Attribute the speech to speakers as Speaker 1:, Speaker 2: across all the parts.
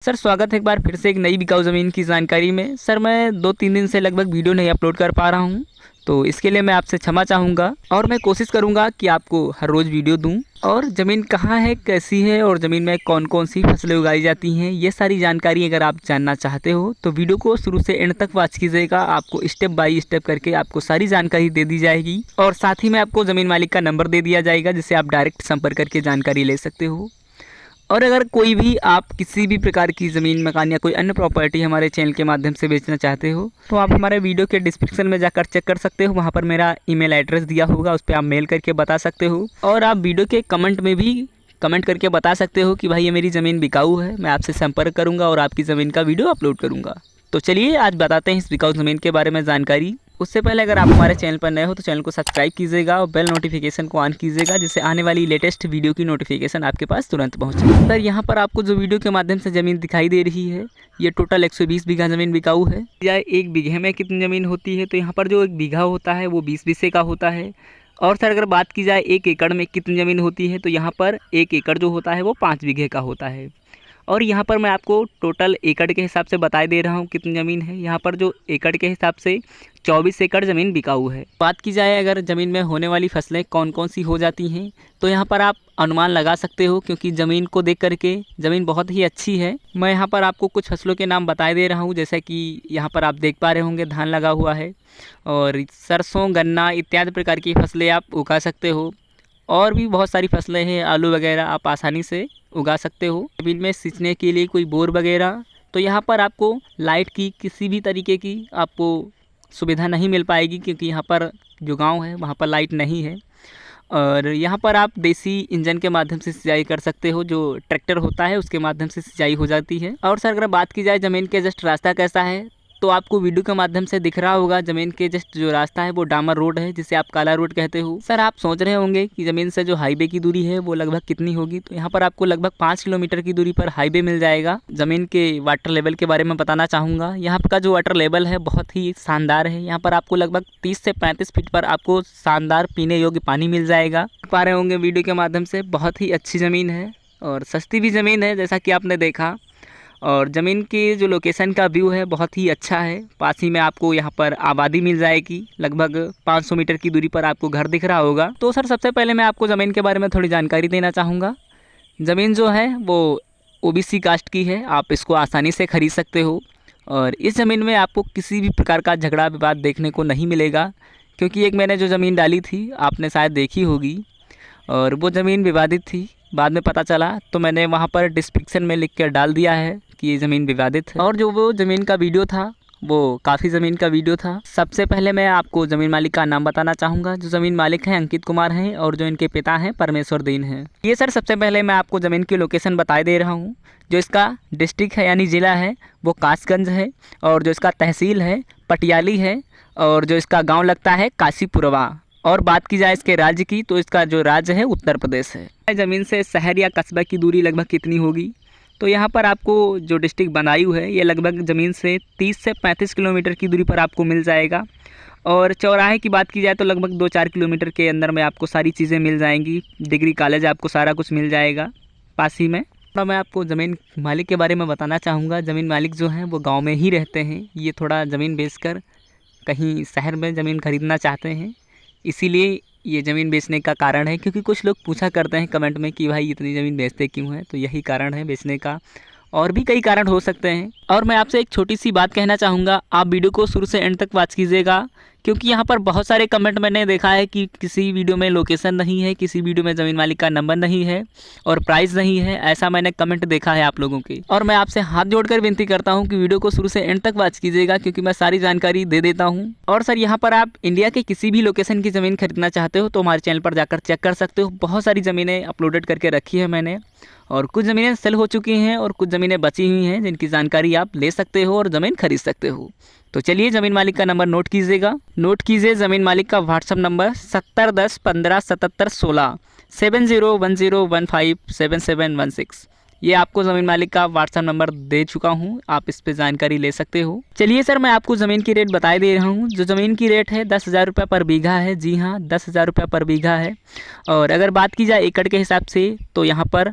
Speaker 1: Sir स्वागत है एक बार फिर से एक नई बिकाऊ ज़मीन की जानकारी में। सर मैं 2-3 दिन से लगभग वीडियो नहीं अपलोड कर पा रहा हूं, तो इसके लिए मैं आपसे क्षमा चाहूँगा और मैं कोशिश करूंगा कि आपको हर रोज़ वीडियो दूं। और ज़मीन कहां है, कैसी है और ज़मीन में कौन कौन सी फसलें उगाई जाती हैं, ये सारी जानकारी अगर आप जानना चाहते हो तो वीडियो को शुरू से एंड तक वॉच कीजिएगा। आपको स्टेप बाय स्टेप करके आपको सारी जानकारी दे दी जाएगी और साथ ही में आपको ज़मीन मालिक का नंबर दे दिया जाएगा जिससे आप डायरेक्ट संपर्क करके जानकारी ले सकते हो। और अगर कोई भी आप किसी भी प्रकार की ज़मीन, मकान या कोई अन्य प्रॉपर्टी हमारे चैनल के माध्यम से बेचना चाहते हो तो आप हमारे वीडियो के डिस्क्रिप्शन में जाकर चेक कर सकते हो। वहाँ पर मेरा ईमेल एड्रेस दिया होगा, उस पर आप मेल करके बता सकते हो। और आप वीडियो के कमेंट में भी कमेंट करके बता सकते हो कि भाई ये मेरी ज़मीन बिकाऊ है, मैं आपसे संपर्क करूँगा और आपकी ज़मीन का वीडियो अपलोड करूँगा। तो चलिए आज बताते हैं इस बिकाऊ ज़मीन के बारे में जानकारी। उससे पहले अगर आप हमारे चैनल पर नए हो तो चैनल को सब्सक्राइब कीजिएगा और बेल नोटिफिकेशन को ऑन कीजिएगा जिससे आने वाली लेटेस्ट वीडियो की नोटिफिकेशन आपके पास तुरंत पहुंचे। सर यहाँ पर आपको जो वीडियो के माध्यम से ज़मीन दिखाई दे रही है ये टोटल 120 बीघा ज़मीन बिकाऊ है। या एक बीघे में कितनी ज़मीन होती है तो यहाँ पर जो एक बीघा होता है वो 20 बीसे का होता है। और सर अगर बात की जाए 1 एकड़ में कितनी ज़मीन होती है तो यहाँ पर 1 एकड़ जो होता है वो 5 बीघे का होता है। और यहाँ पर मैं आपको टोटल एकड़ के हिसाब से बता दे रहा हूँ कितनी ज़मीन है। यहाँ पर जो एकड़ के हिसाब से 24 एकड़ ज़मीन बिकाऊ है। बात की जाए अगर ज़मीन में होने वाली फसलें कौन कौन सी हो जाती हैं तो यहाँ पर आप अनुमान लगा सकते हो क्योंकि ज़मीन को देख करके ज़मीन बहुत ही अच्छी है। मैं यहाँ पर आपको कुछ फसलों के नाम बता दे रहा हूँ, जैसे कि यहाँ पर आप देख पा रहे होंगे धान लगा हुआ है और सरसों, गन्ना इत्यादि प्रकार की फसलें आप उगा सकते हो। और भी बहुत सारी फसलें हैं, आलू वगैरह आप आसानी से उगा सकते हो। ज़मीन में सींचने के लिए कोई बोर वगैरह तो यहाँ पर आपको लाइट की किसी भी तरीके की आपको सुविधा नहीं मिल पाएगी क्योंकि यहाँ पर जो गांव है वहाँ पर लाइट नहीं है। और यहाँ पर आप देसी इंजन के माध्यम से सिंचाई कर सकते हो, जो ट्रैक्टर होता है उसके माध्यम से सिंचाई हो जाती है। और सर अगर बात की जाए ज़मीन के जस्ट रास्ता कैसा है तो आपको वीडियो के माध्यम से दिख रहा होगा ज़मीन के जस्ट जो रास्ता है वो डामर रोड है जिसे आप काला रोड कहते हो। सर आप सोच रहे होंगे कि ज़मीन से जो हाईवे की दूरी है वो लगभग कितनी होगी, तो यहाँ पर आपको लगभग 5 किलोमीटर की दूरी पर हाईवे मिल जाएगा। ज़मीन के वाटर लेवल के बारे में बताना चाहूँगा। यहाँ का जो वाटर लेवल है बहुत ही शानदार है। यहाँ पर आपको लगभग 30 से 35 फीट पर आपको शानदार पीने योग्य पानी मिल जाएगा। पा रहे होंगे वीडियो के माध्यम से बहुत ही अच्छी ज़मीन है और सस्ती भी ज़मीन है जैसा कि आपने देखा। और ज़मीन की जो लोकेशन का व्यू है बहुत ही अच्छा है। पास ही में आपको यहाँ पर आबादी मिल जाएगी, लगभग 500 मीटर की दूरी पर आपको घर दिख रहा होगा। तो सर सबसे पहले मैं आपको ज़मीन के बारे में थोड़ी जानकारी देना चाहूँगा। ज़मीन जो है वो ओबीसी कास्ट की है, आप इसको आसानी से खरीद सकते हो। और इस ज़मीन में आपको किसी भी प्रकार का झगड़ा विवाद देखने को नहीं मिलेगा क्योंकि एक मैंने जो ज़मीन डाली थी आपने शायद देखी होगी और वो ज़मीन विवादित थी। बाद में पता चला तो मैंने वहाँ पर डिस्क्रिप्शन में लिख कर डाल दिया है कि ये ज़मीन विवादित है। और जो वो ज़मीन का वीडियो था वो काफ़ी ज़मीन का वीडियो था। सबसे पहले मैं आपको ज़मीन मालिक का नाम बताना चाहूँगा। जो ज़मीन मालिक हैं अंकित कुमार हैं और जो इनके पिता हैं परमेश्वर दीन हैं। ये सर सबसे पहले मैं आपको ज़मीन की लोकेशन बता दे रहा हूँ। जो इसका डिस्ट्रिक्ट है यानी ज़िला है वो कासगंज है और जो इसका तहसील है पटियाली है और जो इसका गाँव लगता है काशीपुरवा। और बात की जाए इसके राज्य की तो इसका जो राज्य है उत्तर प्रदेश है। ज़मीन से शहर या कस्बा की दूरी लगभग कितनी होगी तो यहाँ पर आपको जो डिस्ट्रिक्ट बदायूं है ये लगभग ज़मीन से 30 से 35 किलोमीटर की दूरी पर आपको मिल जाएगा। और चौराहे की बात की जाए तो लगभग 2-4 किलोमीटर के अंदर में आपको सारी चीज़ें मिल जाएंगी। डिग्री कॉलेज आपको सारा कुछ मिल जाएगा पास ही में। थोड़ा मैं आपको ज़मीन मालिक के बारे में बताना चाहूँगा। ज़मीन मालिक जो हैं वो गाँव में ही रहते हैं। ये थोड़ा ज़मीन बेचकर कहीं शहर में ज़मीन खरीदना चाहते हैं, इसीलिए ये ज़मीन बेचने का कारण है। क्योंकि कुछ लोग पूछा करते हैं कमेंट में कि भाई इतनी ज़मीन बेचते क्यों हैं, तो यही कारण है बेचने का। और भी कई कारण हो सकते हैं। और मैं आपसे एक छोटी सी बात कहना चाहूँगा, आप वीडियो को शुरू से एंड तक वॉच कीजिएगा क्योंकि यहाँ पर बहुत सारे कमेंट मैंने देखा है कि किसी वीडियो में लोकेशन नहीं है, किसी वीडियो में ज़मीन मालिक का नंबर नहीं है और प्राइस नहीं है। ऐसा मैंने कमेंट देखा है आप लोगों के। और मैं आपसे हाथ जोड़कर विनती करता हूँ कि वीडियो को शुरू से एंड तक वॉच कीजिएगा क्योंकि मैं सारी जानकारी दे देता हूँ। और सर यहाँ पर आप इंडिया के किसी भी लोकेशन की ज़मीन खरीदना चाहते हो तो हमारे चैनल पर जाकर चेक कर सकते हो। बहुत सारी ज़मीनें अपलोडेड करके रखी है मैंने और कुछ ज़मीनें सेल हो चुकी हैं और कुछ ज़मीनें बची हुई हैं जिनकी जानकारी आप ले सकते हो और ज़मीन खरीद सकते हो। तो चलिए ज़मीन मालिक का नंबर नोट कीजिएगा। नोट कीजिए ज़मीन मालिक का व्हाट्सअप नंबर 7010157716 7010157716। ये आपको ज़मीन मालिक का व्हाट्सअप नंबर दे चुका हूँ, आप इस पे जानकारी ले सकते हो। चलिए सर मैं आपको ज़मीन की रेट बता दे रहा हूँ। जो ज़मीन की रेट है 10,000 रुपये पर बीघा है। जी हाँ 10,000 रुपये पर बीघा है। और अगर बात की जाए एकड़ के हिसाब से तो यहाँ पर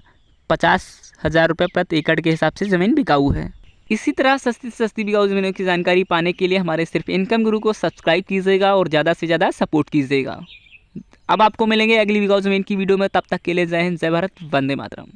Speaker 1: 50 10,000 रुपये प्रति एकड़ के हिसाब से ज़मीन बिकाऊ है। इसी तरह सस्ती से सस्ती बिकाऊ ज़मीनों की जानकारी पाने के लिए हमारे सिर्फ इनकम गुरु को सब्सक्राइब कीजिएगा और ज़्यादा से ज़्यादा सपोर्ट कीजिएगा। अब आपको मिलेंगे अगली बिकाऊ ज़मीन की वीडियो में, तब तक के लिए जय हिंद, जय भारत, वंदे मातरम।